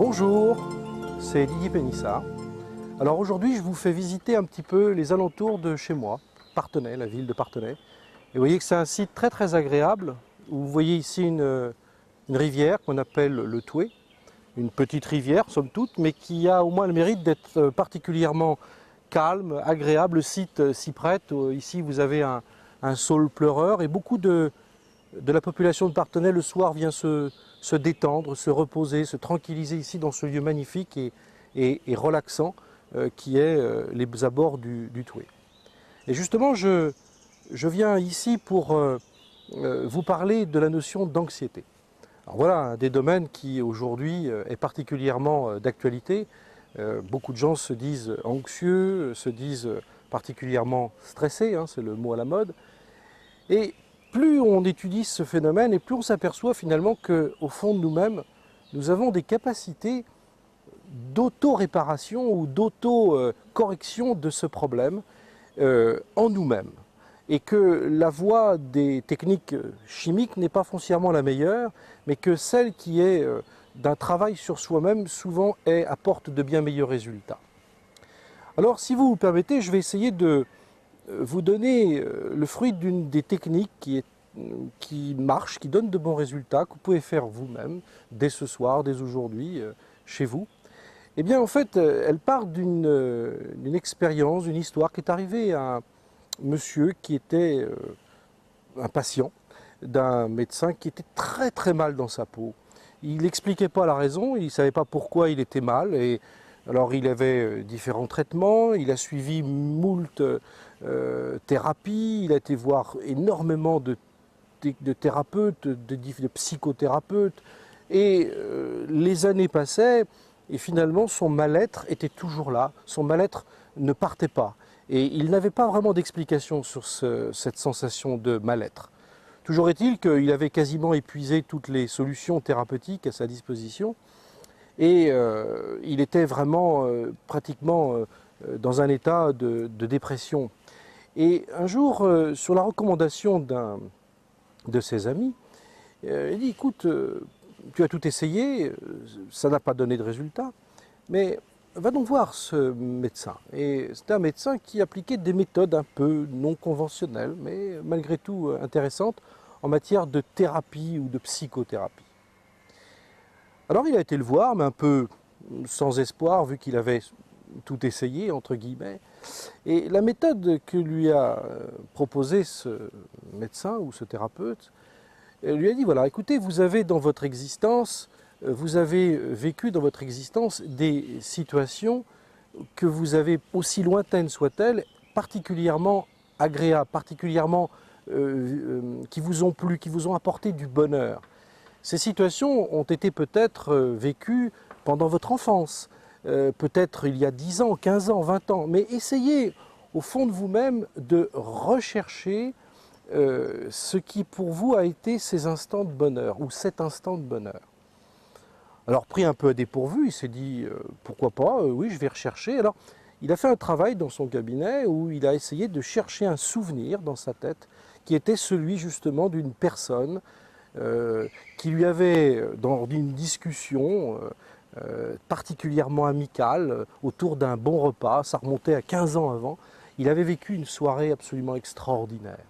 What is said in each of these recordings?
Bonjour, c'est Didier Pénissard. Alors aujourd'hui, je vous fais visiter un petit peu les alentours de chez moi, Parthenay, la ville de Parthenay. Et vous voyez que c'est un site très agréable. Vous voyez ici une rivière qu'on appelle le Thouet, une petite rivière somme toute, mais qui a au moins le mérite d'être particulièrement calme, agréable. Le site s'y prête. Ici, vous avez un saule pleureur et beaucoup de la population de Parthenay le soir vient se détendre, se reposer, se tranquilliser ici dans ce lieu magnifique et relaxant qui est les abords du Thouet. Et justement, je viens ici pour vous parler de la notion d'anxiété. Alors voilà un des domaines qui aujourd'hui est particulièrement d'actualité. Beaucoup de gens se disent anxieux, se disent particulièrement stressés, hein, c'est le mot à la mode. Et plus on étudie ce phénomène et plus on s'aperçoit finalement qu'au fond de nous-mêmes, nous avons des capacités d'auto-réparation ou d'auto-correction de ce problème en nous-mêmes. Et que la voie des techniques chimiques n'est pas foncièrement la meilleure, mais que celle qui est d'un travail sur soi-même souvent apporte de bien meilleurs résultats. Alors si vous me permettez, je vais essayer de vous donner le fruit d'une des techniques qui marche, qui donne de bons résultats, que vous pouvez faire vous-même, dès ce soir, dès aujourd'hui, chez vous. Eh bien, en fait, elle part d'une expérience, d'une histoire qui est arrivée à un monsieur qui était un patient d'un médecin qui était très mal dans sa peau. Il n'expliquait pas la raison, il ne savait pas pourquoi il était mal. Et alors il avait différents traitements, il a suivi moult thérapies, il a été voir énormément de thérapeutes, de psychothérapeutes. Et les années passaient et finalement son mal-être était toujours là, son mal-être ne partait pas. Et il n'avait pas vraiment d'explication sur cette sensation de mal-être. Toujours est-il qu'il avait quasiment épuisé toutes les solutions thérapeutiques à sa disposition et il était vraiment pratiquement dans un état de dépression. Et un jour, sur la recommandation d'un de ses amis, il dit « Écoute, tu as tout essayé, ça n'a pas donné de résultat, mais va donc voir ce médecin. » Et c'était un médecin qui appliquait des méthodes un peu non conventionnelles, mais malgré tout intéressantes, en matière de thérapie ou de psychothérapie. Alors il a été le voir, mais un peu sans espoir, vu qu'il avait tout essayé, entre guillemets. Et la méthode que lui a proposée ce médecin ou ce thérapeute, lui a dit, voilà, écoutez, vous avez dans votre existence, vous avez vécu dans votre existence des situations que vous avez, aussi lointaines soient-elles, particulièrement agréables, particulièrement qui vous ont plu, qui vous ont apporté du bonheur. Ces situations ont été peut-être vécues pendant votre enfance, peut-être il y a 10 ans, 15 ans, 20 ans, mais essayez au fond de vous-même de rechercher ce qui pour vous a été ces instants de bonheur ou cet instant de bonheur. Alors pris un peu à dépourvu, il s'est dit pourquoi pas, oui je vais rechercher. Alors il a fait un travail dans son cabinet où il a essayé de chercher un souvenir dans sa tête qui était celui justement d'une personne qui lui avait, dans une discussion particulièrement amicale, autour d'un bon repas, ça remontait à 15 ans avant, il avait vécu une soirée absolument extraordinaire.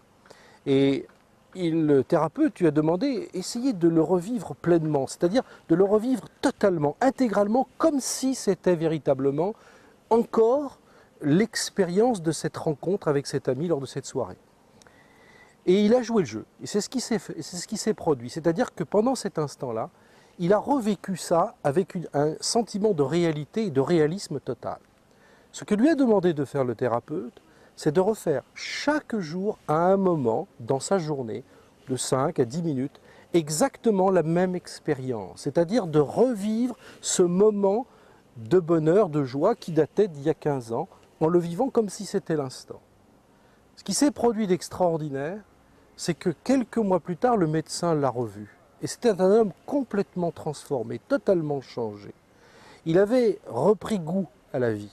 Et le thérapeute lui a demandé, essayez de le revivre pleinement, c'est-à-dire de le revivre totalement, intégralement, comme si c'était véritablement encore l'expérience de cette rencontre avec cet ami lors de cette soirée. Et il a joué le jeu, et c'est ce qui s'est produit, c'est-à-dire que pendant cet instant-là, il a revécu ça avec un sentiment de réalité et de réalisme total. Ce que lui a demandé de faire le thérapeute, c'est de refaire chaque jour, à un moment, dans sa journée, de 5 à 10 minutes, exactement la même expérience, c'est-à-dire de revivre ce moment de bonheur, de joie qui datait d'il y a 15 ans, en le vivant comme si c'était l'instant. Ce qui s'est produit d'extraordinaire, c'est que quelques mois plus tard, le médecin l'a revu. Et c'était un homme complètement transformé, totalement changé. Il avait repris goût à la vie.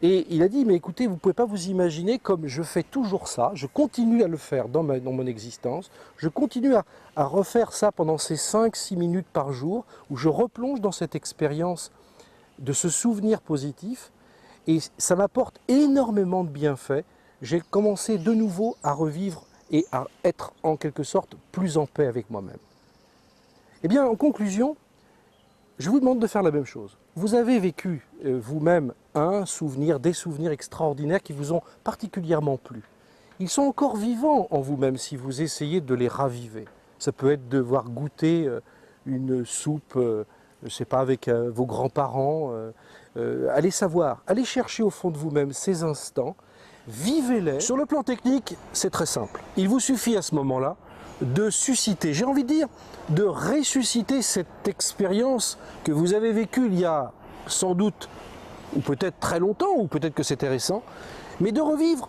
Et il a dit, mais écoutez, vous ne pouvez pas vous imaginer comme je fais toujours ça, je continue à le faire dans mon existence, je continue à refaire ça pendant ces 5-6 minutes par jour, où je replonge dans cette expérience de ce souvenir positif, et ça m'apporte énormément de bienfaits. J'ai commencé de nouveau à revivre et à être en quelque sorte plus en paix avec moi-même. Eh bien, en conclusion, je vous demande de faire la même chose. Vous avez vécu vous-même des souvenirs extraordinaires qui vous ont particulièrement plu. Ils sont encore vivants en vous-même si vous essayez de les raviver. Ça peut être de voir goûter une soupe, je ne sais pas, avec vos grands-parents. Allez savoir, allez chercher au fond de vous-même ces instants, vivez-les. Sur le plan technique, c'est très simple. Il vous suffit à ce moment-là de susciter, j'ai envie de dire, de ressusciter cette expérience que vous avez vécue il y a sans doute, ou peut-être très longtemps, ou peut-être que c'était récent, mais de revivre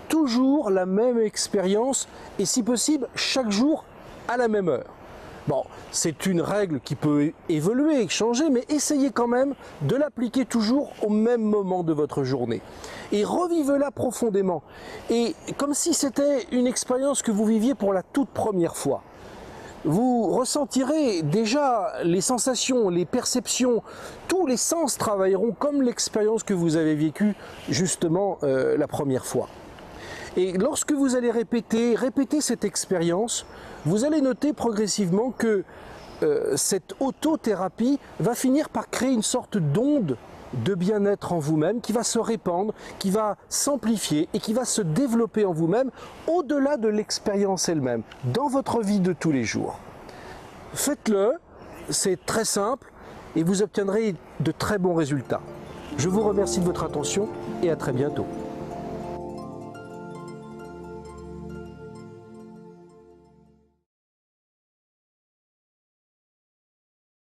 toujours la même expérience, et si possible, chaque jour à la même heure. Bon, c'est une règle qui peut évoluer, changer, mais essayez quand même de l'appliquer toujours au même moment de votre journée. Et revivez-la profondément. Et comme si c'était une expérience que vous viviez pour la toute première fois. Vous ressentirez déjà les sensations, les perceptions, tous les sens travailleront comme l'expérience que vous avez vécue justement la première fois. Et lorsque vous allez répéter cette expérience, vous allez noter progressivement que cette autothérapie va finir par créer une sorte d'onde de bien-être en vous-même qui va se répandre, qui va s'amplifier et qui va se développer en vous-même au-delà de l'expérience elle-même, dans votre vie de tous les jours. Faites-le, c'est très simple et vous obtiendrez de très bons résultats. Je vous remercie de votre attention et à très bientôt.